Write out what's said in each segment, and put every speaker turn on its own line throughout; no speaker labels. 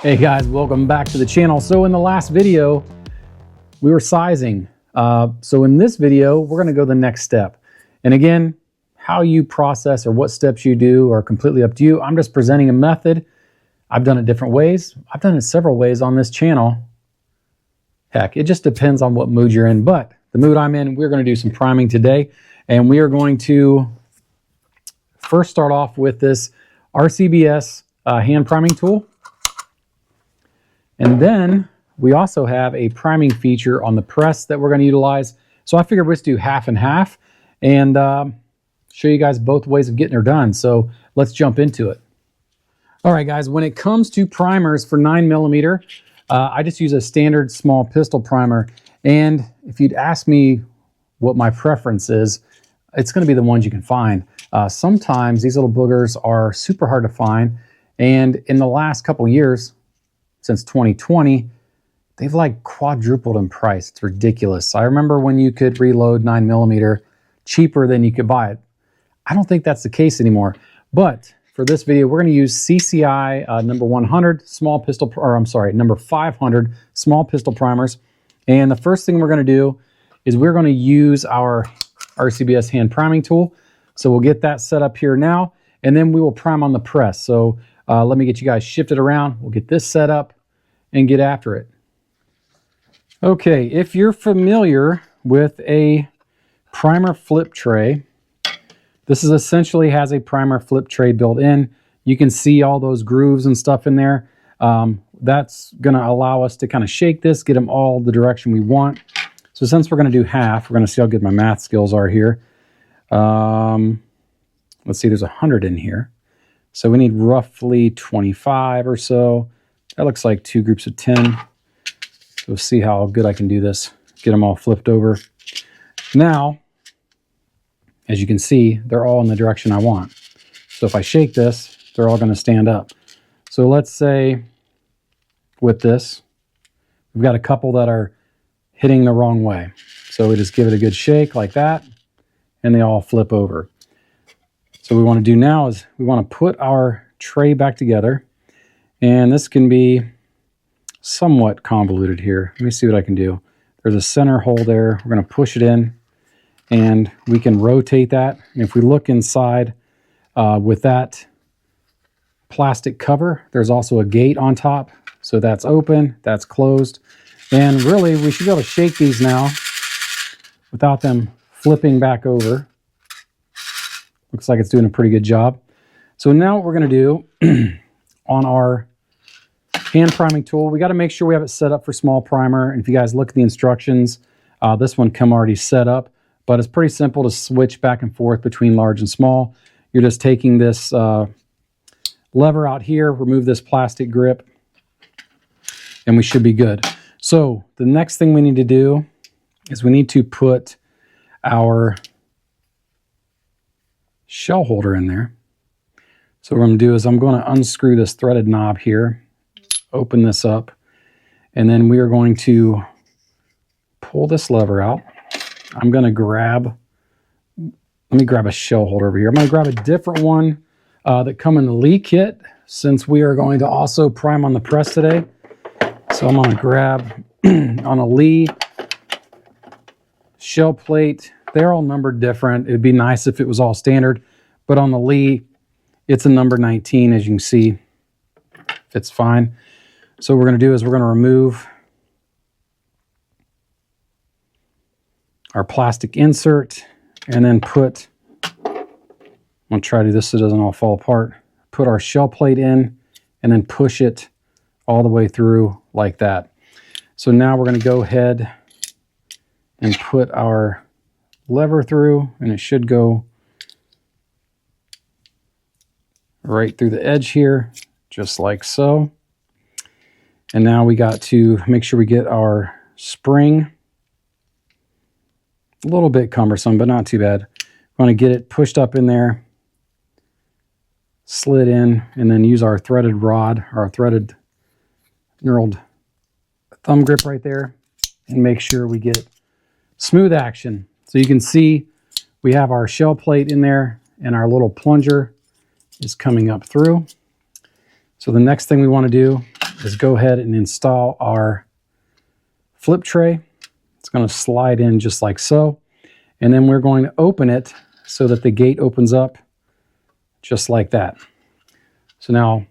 Hey guys, welcome back to the channel. So in the last video, we were sizing. So in this video, we're gonna go the next step. And again, how you process or what steps you do are completely up to you. I'm just presenting a method. I've done it different ways. I've done it several ways on this channel. Heck, it just depends on what mood you're in. But the mood I'm in, we're gonna do some priming today. And we are going to first start off with this RCBS hand priming tool. And then we also have a priming feature on the press that we're going to utilize. So I figured we'll just do half and half and show you guys both ways of getting her done. So let's jump into it. All right, guys, when it comes to primers for 9mm, I just use a standard small pistol primer. And if you'd ask me what my preference is, it's going to be the ones you can find. Sometimes these little boogers are super hard to find. And in the last couple of years, since 2020, they've like quadrupled in price. It's ridiculous. I remember when you could reload 9mm cheaper than you could buy it. I don't think that's the case anymore. But for this video, we're going to use CCI number 100 small pistol, or I'm sorry, number 500 small pistol primers. And the first thing we're going to do is we're going to use our RCBS hand priming tool. So we'll get that set up here now, and then we will prime on the press. So let me get you guys shifted around. We'll get this set up and get after it. Okay, if you're familiar with a primer flip tray, this is essentially has a primer flip tray built in. You can see all those grooves and stuff in there. That's going to allow us to kind of shake this, get them all the direction we want. So since we're going to do half, we're going to see how good my math skills are here. Let's see, there's 100 in here. So we need roughly 25 or so. That looks like 2 groups of 10. So we'll see how good I can do this. Get them all flipped over. Now, as you can see, they're all in the direction I want. So if I shake this, they're all going to stand up. So let's say with this, we've got a couple that are hitting the wrong way. So we just give it a good shake like that, and they all flip over. So what we want to do now is we want to put our tray back together, and this can be somewhat convoluted here. Let me see what I can do. There's a center hole there. We're going to push it in, and we can rotate that. And if we look inside with that plastic cover, there's also a gate on top. So that's open, that's closed. And really, we should be able to shake these now without them flipping back over. Looks like it's doing a pretty good job. So now what we're going to do on our hand priming tool, we got to make sure we have it set up for small primer. And if you guys look at the instructions, this one come already set up, but it's pretty simple to switch back and forth between large and small. You're just taking this lever out here, remove this plastic grip, and we should be good. So the next thing we need to do is we need to put our shell holder in there. So what I'm going to do is I'm going to unscrew this threaded knob here, open this up, and then we are going to pull this lever out. I'm going to grab, let me grab a shell holder over here. I'm going to grab a different one that come in the Lee kit, since we are going to also prime on the press today. So I'm going to grab on a Lee shell plate. They're all numbered different. It'd be nice if it was all standard, but on the Lee, it's a number 19, as you can see. Fits fine. So what we're going to do is we're going to remove our plastic insert and then put, I'm going to try to do this so it doesn't all fall apart, put our shell plate in and then push it all the way through like that. So now we're going to go ahead and put our lever through, and it should go right through the edge here, just like so. And now we got to make sure we get our spring. A little bit cumbersome, but not too bad. We want to get it pushed up in there, slid in, and then use our threaded rod, our threaded knurled thumb grip right there, and make sure we get smooth action. So you can see we have our shell plate in there, and our little plunger is coming up through. So the next thing we want to do is go ahead and install our flip tray. It's going to slide in just like so. And then we're going to open it so that the gate opens up just like that. So now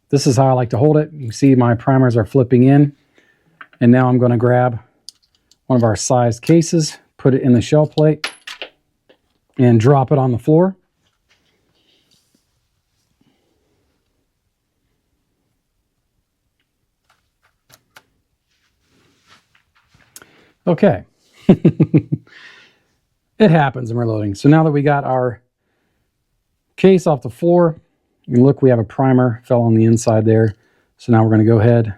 this is how I like to hold it. You can see my primers are flipping in. And now I'm going to grab one of our sized cases, put it in the shell plate, and drop it on the floor. Okay. It happens when we're loading. So now that we got our case off the floor, you can look, we have a primer fell on the inside there. So now we're going to go ahead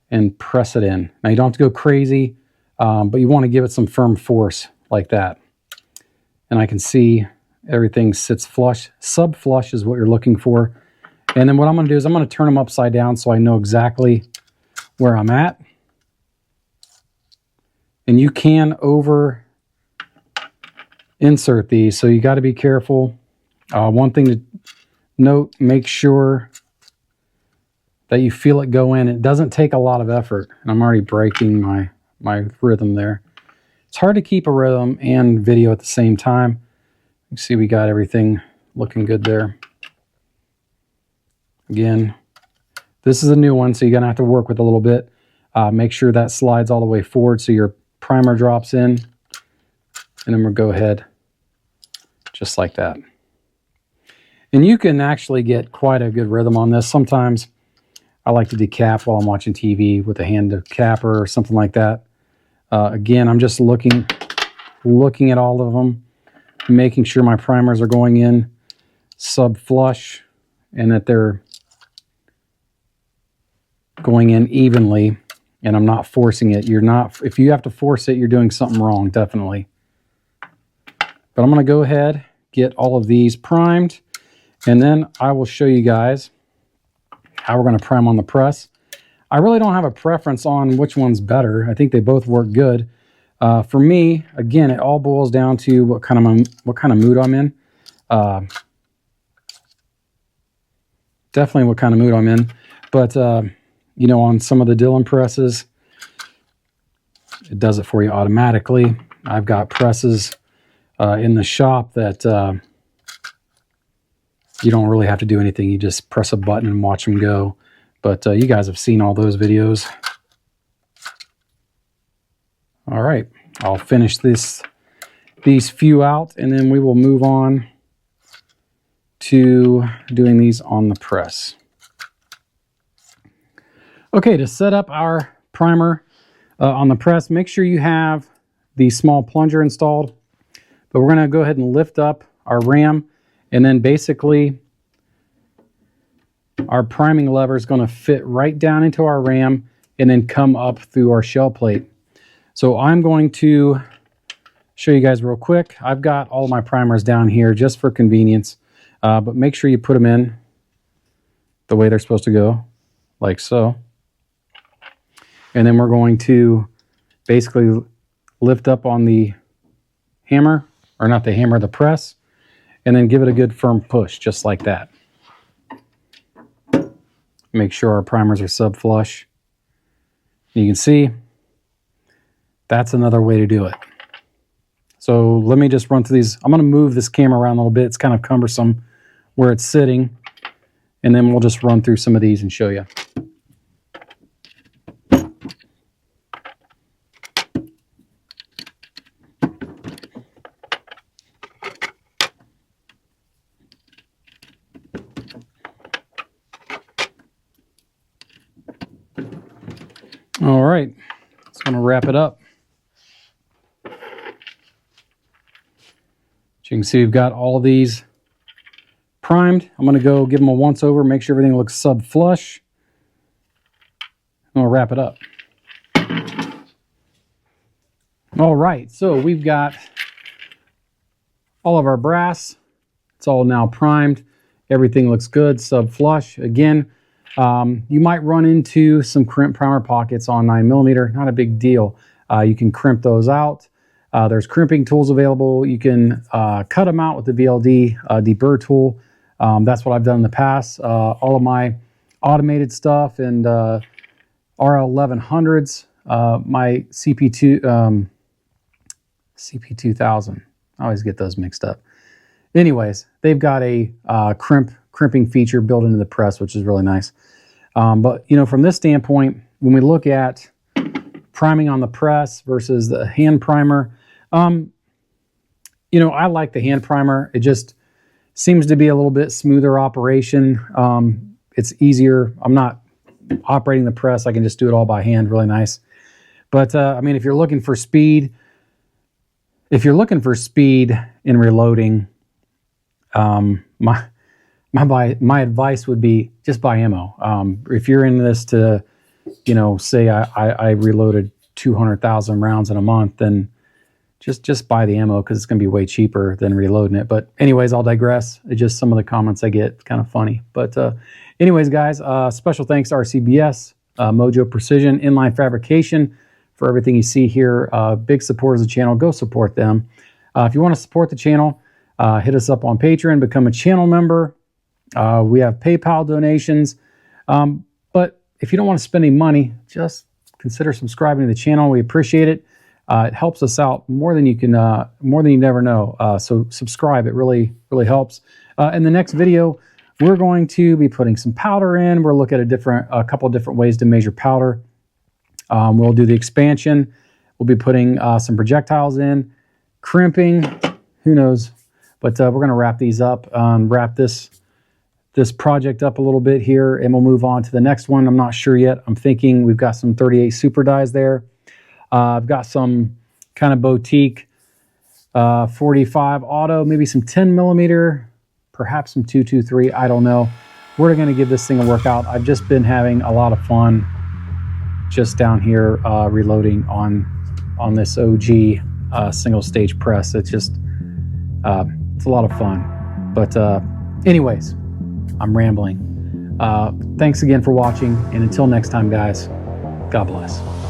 and press it in. Now you don't have to go crazy, but you want to give it some firm force like that. And I can see everything sits flush. Sub-flush is what you're looking for. And then what I'm going to do is I'm going to turn them upside down so I know exactly where I'm at. And you can over insert these, so you got to be careful. One thing to note, make sure that you feel it go in. It doesn't take a lot of effort. And I'm already breaking my rhythm there. It's hard to keep a rhythm and video at the same time. You see we got everything looking good there. Again, this is a new one, so you're going to have to work with a little bit. Make sure that slides all the way forward so your primer drops in. And then we'll go ahead just like that. And you can actually get quite a good rhythm on this. Sometimes I like to decap while I'm watching TV with a hand decapper or something like that. Again, I'm just looking at all of them, making sure my primers are going in sub-flush and that they're going in evenly, and I'm not forcing it. If you have to force it, you're doing something wrong, definitely. But I'm going to go ahead, get all of these primed, and then I will show you guys how we're going to prime on the press. I really don't have a preference on which one's better. I think they both work good. For me, again, it all boils down to what kind of mood I'm in. Definitely what kind of mood I'm in. But you know, on some of the Dylan presses, it does it for you automatically. I've got presses in the shop that you don't really have to do anything. You just press a button and watch them go. But you guys have seen all those videos. All right, I'll finish these few out, and then we will move on to doing these on the press. Okay, to set up our primer on the press, make sure you have the small plunger installed. But we're going to go ahead and lift up our ram, and then basically our priming lever is going to fit right down into our ram and then come up through our shell plate. So I'm going to show you guys real quick. I've got all of my primers down here just for convenience, but make sure you put them in the way they're supposed to go, like so. And then we're going to basically lift up on the hammer, or not the hammer, the press, and then give it a good firm push, just like that. Make sure our primers are sub-flush. You can see that's another way to do it. So let me just run through these. I'm going to move this camera around a little bit. It's kind of cumbersome where it's sitting. And then we'll just run through some of these and show you. All right, it's going to wrap it up. As you can see, we've got all of these primed. I'm going to go give them a once over, make sure everything looks sub-flush. I'm going to wrap it up. All right, so we've got all of our brass. It's all now primed. Everything looks good, sub-flush. Again, you might run into some crimp primer pockets on 9mm, not a big deal. You can crimp those out. There's crimping tools available. You can cut them out with the VLD deburr tool. That's what I've done in the past. All of my automated stuff and RL1100s. My CP2000. I always get those mixed up. Anyways, they've got a crimping feature built into the press, which is really nice. But you know, from this standpoint, when we look at priming on the press versus the hand primer, you know, I like the hand primer. It just seems to be a little bit smoother operation. It's easier. I'm not operating the press. I can just do it all by hand. Really nice. But I mean, if you're looking for speed, in reloading, my advice would be just buy ammo. If you're in this to, you know, say I reloaded 200,000 rounds in a month, then just buy the ammo, because it's going to be way cheaper than reloading it. But anyways, I'll digress. It's just some of the comments I get kind of funny. But anyways, guys, special thanks to RCBS, Mojo Precision, Inline Fabrication for everything you see here. Big supporters of the channel. Go support them. If you want to support the channel, hit us up on Patreon, become a channel member. We have PayPal donations. But if you don't want to spend any money, just consider subscribing to the channel. We appreciate it. It helps us out more than you never know. So subscribe. It really helps. In the next video, we're going to be putting some powder in. We'll look at a couple of different ways to measure powder. We'll do the expansion. We'll be putting some projectiles in, crimping, who knows. But we're going to wrap these up, wrap this project up a little bit here, and we'll move on to the next one. I'm not sure yet. I'm thinking we've got some 38 super dies there. I've got some kind of boutique 45 auto, maybe some 10 millimeter, perhaps some 223. I don't know. We're going to give this thing a workout. I've just been having a lot of fun just down here reloading on this OG single stage press. It's just it's a lot of fun. But anyways, I'm rambling. Thanks again for watching, and until next time, guys, God bless.